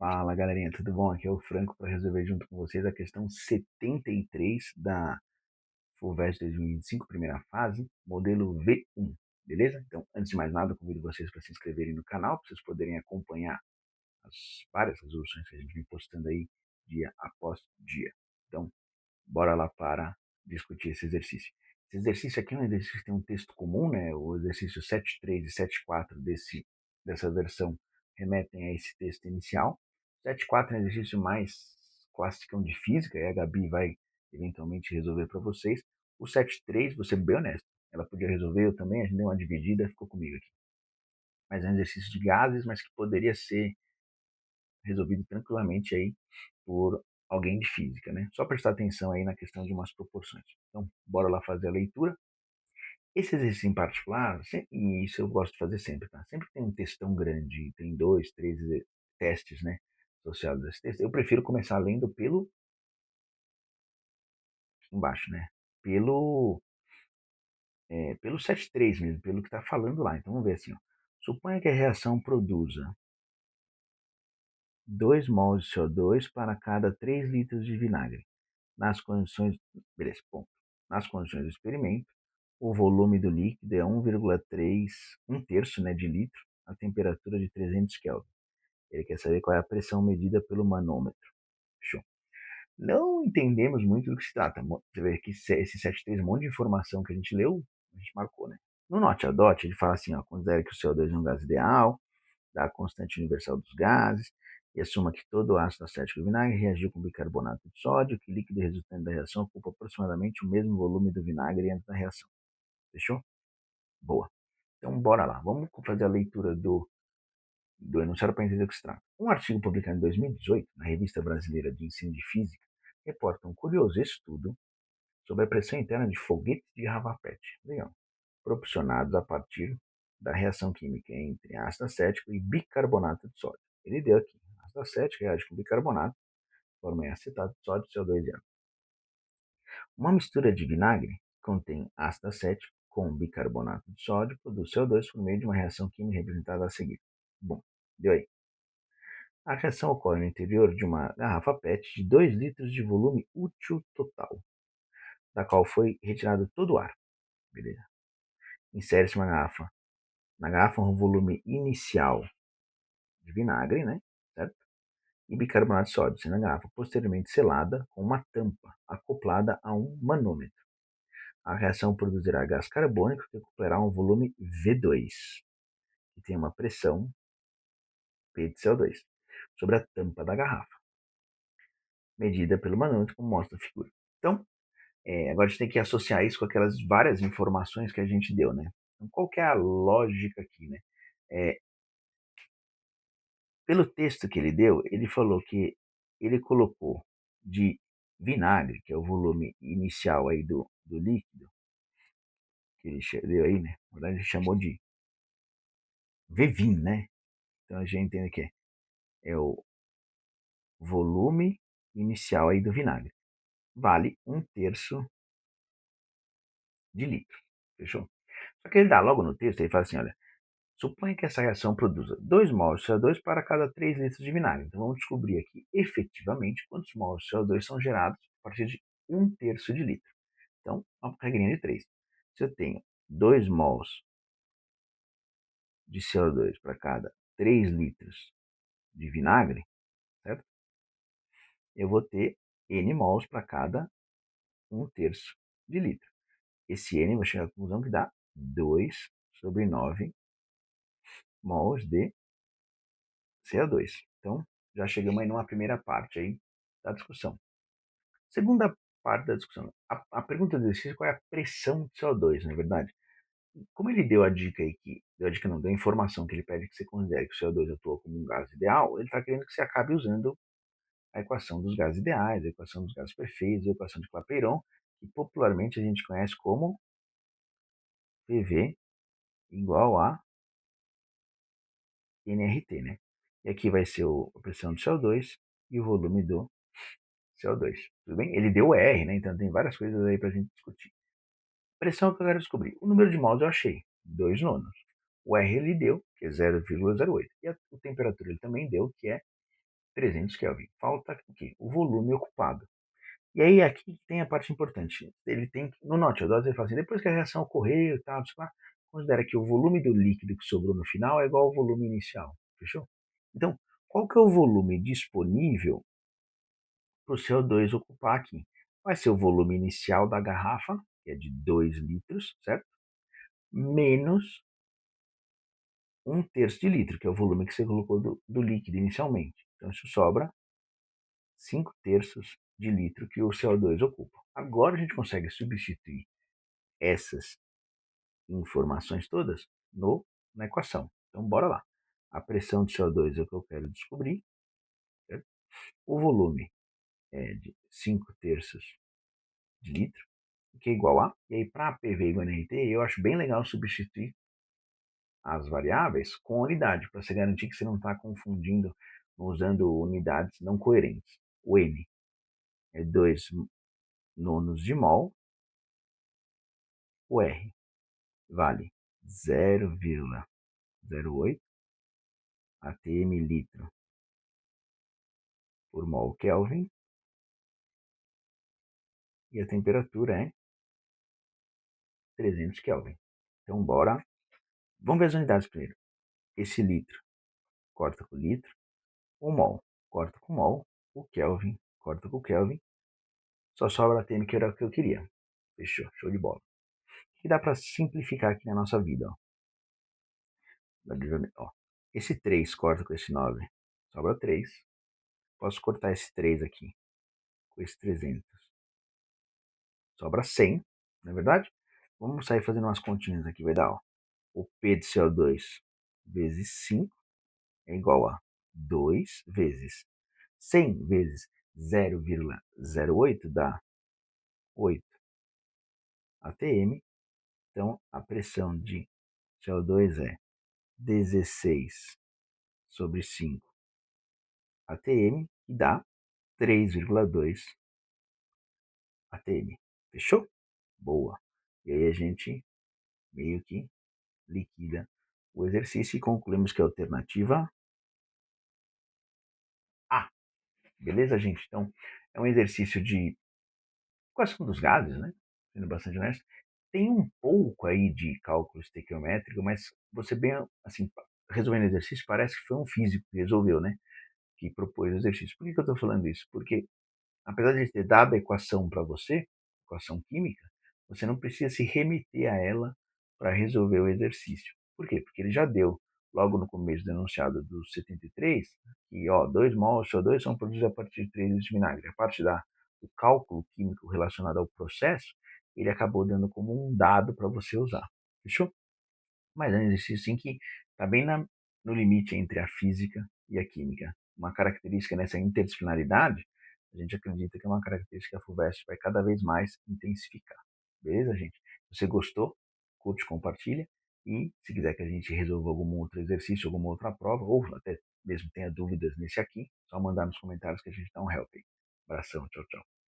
Fala galerinha, tudo bom? Aqui é o Franco para resolver junto com vocês a questão 73 da FUVEST 2025, primeira fase, modelo V1, beleza? Então, antes de mais nada, eu convido vocês para se inscreverem no canal, para vocês poderem acompanhar as várias resoluções que a gente vem postando aí dia após dia. Então, bora lá para discutir esse exercício. Esse exercício aqui é um exercício que tem um texto comum, né? O exercício 7.3 e 7.4 dessa versão remetem a esse texto inicial. 7.4 é um exercício mais clássico de física, e a Gabi vai eventualmente resolver para vocês. O 7.3, vou ser bem honesto, ela podia resolver, eu também, a gente deu uma dividida, ficou comigo aqui. Mas é um exercício de gases, mas que poderia ser resolvido tranquilamente aí por alguém de física, né? Só prestar atenção aí na questão de umas proporções. Então, bora lá fazer a leitura. Esse exercício em particular, e isso eu gosto de fazer sempre, tá? Sempre que tem um textão grande, tem dois, três testes, né, associados a esse texto, eu prefiro começar lendo pelo embaixo, né? Pelo 7.3 mesmo, pelo que está falando lá. Então vamos ver assim, ó. Suponha que a reação produza 2 mols de CO2 para cada 3 litros de vinagre. Nas condições, beleza, ponto. Nas condições do experimento, o volume do líquido é 1,3, um terço, né, de litro, a temperatura de 300 Kelvin. Ele quer saber qual é a pressão medida pelo manômetro. Fechou. Não entendemos muito do que se trata. Você vê que esse 7.3, um monte de informação que a gente leu, a gente marcou, né? No Note a Dot, ele fala assim, ó, considere que o CO2 é um gás ideal, da constante universal dos gases, e assuma que todo o ácido acético do vinagre reagiu com bicarbonato de sódio, que o líquido resultante da reação ocupa aproximadamente o mesmo volume do vinagre antes da reação. Fechou? Boa. Então, bora lá. Vamos fazer a leitura do enunciado para entender o que se trata. Um artigo publicado em 2018 na Revista Brasileira de Ensino de Física reporta um curioso estudo sobre a pressão interna de foguetes de garrafa PET, legal, propulsionados a partir da reação química entre ácido acético e bicarbonato de sódio. Ele deu aqui, ácido acético reage com bicarbonato, forma em acetato de sódio e CO2 e água. Uma mistura de vinagre contém ácido acético com bicarbonato de sódio, produz CO2 por meio de uma reação química representada a seguir. Bom, deu aí. A reação ocorre no interior de uma garrafa PET de 2 litros de volume útil total, da qual foi retirado todo o ar. Beleza. Insere-se na garrafa um volume inicial de vinagre, né? Certo? E bicarbonato de sódio, sendo a garrafa posteriormente selada com uma tampa acoplada a um manômetro. A reação produzirá gás carbônico que ocupará um volume V2, que tem uma pressão P de CO2, sobre a tampa da garrafa, medida pelo manômetro, como mostra a figura. Então, agora a gente tem que associar isso com aquelas várias informações que a gente deu, né? Então, qual que é a lógica aqui, né? É, Pelo texto que ele deu, ele falou que ele colocou de vinagre, que é o volume inicial aí do líquido, que ele deu aí, né? Na verdade, ele chamou de VVIN, né? Então a gente entende que é o volume inicial aí do vinagre. Vale um terço de litro. Fechou? Só que ele dá logo no texto, ele fala assim, olha, suponha que essa reação produza 2 mols de CO2 para cada 3 litros de vinagre. Então vamos descobrir aqui efetivamente quantos mols de CO2 são gerados a partir de um terço de litro. Então, uma regrinha de 3. Se eu tenho 2 mols de CO2 para cada 3 litros de vinagre, certo? Eu vou ter N mols para cada um terço de litro. Esse N vai chegar à conclusão que dá 2 sobre 9 mols de CO2. Então, já chegamos aí numa primeira parte aí da discussão. Segunda parte da discussão. A pergunta do exercício é qual é a pressão de CO2, não é verdade? Como ele deu a dica aí deu a dica não, deu a informação que ele pede que você considere que o CO2 atua como um gás ideal, ele está querendo que você acabe usando a equação dos gases ideais, a equação dos gases perfeitos, a equação de Clapeyron, que popularmente a gente conhece como PV igual a nRT, né? E aqui vai ser a pressão do CO2 e o volume do CO2. Tudo bem? Ele deu o R, né? Então tem várias coisas aí para a gente discutir. Pressão que eu quero descobrir. O número de mols eu achei, 2 nonos. O R ele deu, que é 0,08. E a temperatura ele também deu, que é 300 Kelvin. Falta o quê? O volume ocupado. E aí aqui tem a parte importante. Ele tem que, no Note dose ele fala assim, depois que a reação ocorreu e tal, considera que o volume do líquido que sobrou no final é igual ao volume inicial. Fechou? Então, qual que é o volume disponível para o CO2 ocupar aqui? Vai ser o volume inicial da garrafa, que é de 2 litros, certo? Menos um terço de litro, que é o volume que você colocou do líquido inicialmente. Então, isso sobra 5 terços de litro que o CO2 ocupa. Agora a gente consegue substituir essas informações todas na equação. Então, bora lá. A pressão de CO2 é o que eu quero descobrir. Certo? O volume é de 5 terços de litro, que é igual a. E aí, para PV igual a NRT, eu acho bem legal substituir as variáveis com unidade, para você garantir que você não está confundindo, usando unidades não coerentes. O N é 2 nonos de mol, o R vale 0,08 atm litro por mol Kelvin e a temperatura é 300 Kelvin. Então, bora. Vamos ver as unidades primeiro. Esse litro corta com litro, o mol corta com mol, o Kelvin corta com Kelvin, só sobra atm que era o que eu queria. Fechou, show de bola. O que dá para simplificar aqui na nossa vida? Ó. Esse 3 corta com esse 9, sobra 3. Posso cortar esse 3 aqui com esse 300. Sobra 100, não é verdade? Vamos sair fazendo umas continhas aqui, vai dar, ó. O P de CO2 vezes 5 é igual a 2 vezes 100 vezes 0,08 dá 8 atm. Então, a pressão de CO2 é 16 sobre 5 atm e dá 3,2 atm. Fechou? Boa. E aí a gente meio que liquida o exercício e concluímos que a alternativa A. Beleza, gente? Então, é um exercício de quase um dos gases, né? Sendo bastante honesto. Tem um pouco aí de cálculo estequiométrico, mas você bem, assim, resolvendo o exercício, parece que foi um físico que resolveu, né? Que propôs o exercício. Por que eu estou falando isso? Porque, apesar de ter dado a equação para você, equação química, você não precisa se remeter a ela para resolver o exercício. Por quê? Porque ele já deu, logo no começo do enunciado do 73, que 2 mols de CO2 são produzidos a partir de 3 litros de vinagre. A parte do cálculo químico relacionado ao processo, ele acabou dando como um dado para você usar. Fechou? Mas é um exercício sim que está bem no limite entre a física e a química. Uma característica nessa interdisciplinaridade, a gente acredita que é uma característica que a FUVEST vai cada vez mais intensificar. Beleza, gente? Se você gostou, curte, compartilha. E se quiser que a gente resolva algum outro exercício, alguma outra prova, ou até mesmo tenha dúvidas nesse aqui, só mandar nos comentários que a gente dá um help. Abração, tchau, tchau.